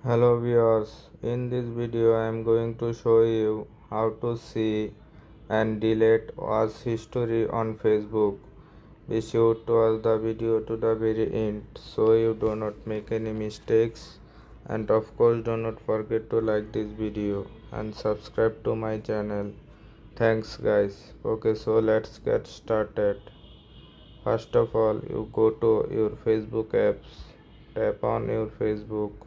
Hello viewers, in this video I am going to show you how to see and delete watch history on Facebook. Be sure to watch the video to the very end so you do not make any mistakes, and of course do not forget to like this video and subscribe to my channel. Thanks guys. Okay, so let's get started. First of all, you go to your Facebook apps, tap on your Facebook.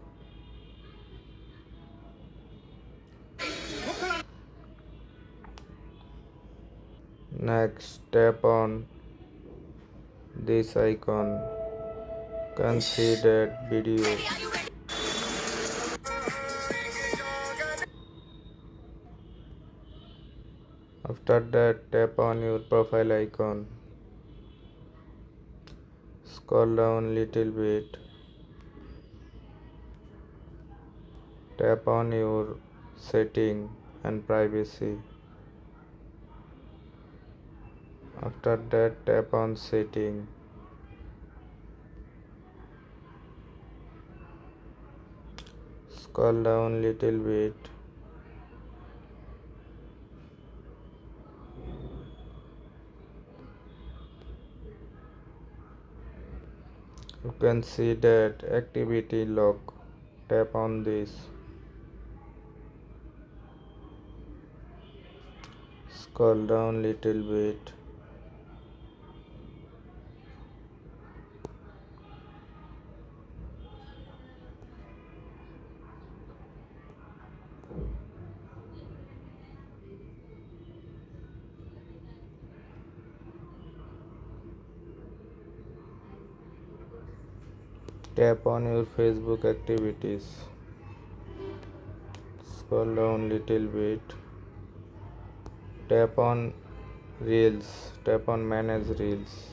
Next, tap on this icon. Consider video. After that, tap on your profile icon. Scroll down little bit. Tap on your setting and privacy. After that, tap on setting. Scroll down little bit. You can see that activity log. Tap on this. Scroll down little bit. Tap on your Facebook activities. Scroll down little bit. Tap on Reels. Tap on Manage Reels.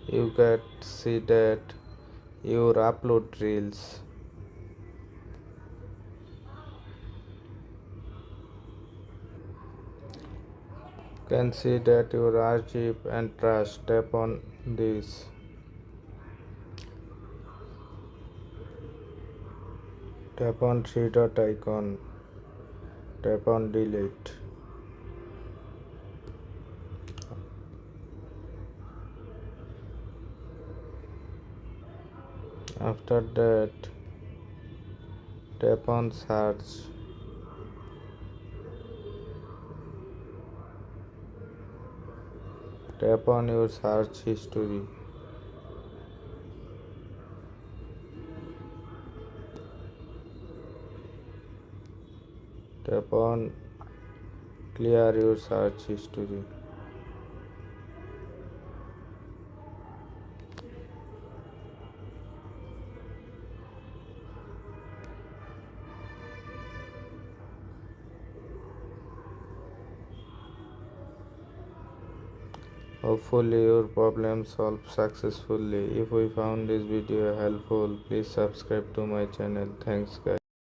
You can see that your upload reels. You can see that your archive and trash. Tap on this. Tap on three dot icon. Tap on delete. After that, tap on search. Tap on your search history. Tap on clear your search history. Hopefully your problem solved successfully. If you found this video helpful, please subscribe to my channel. Thanks guys.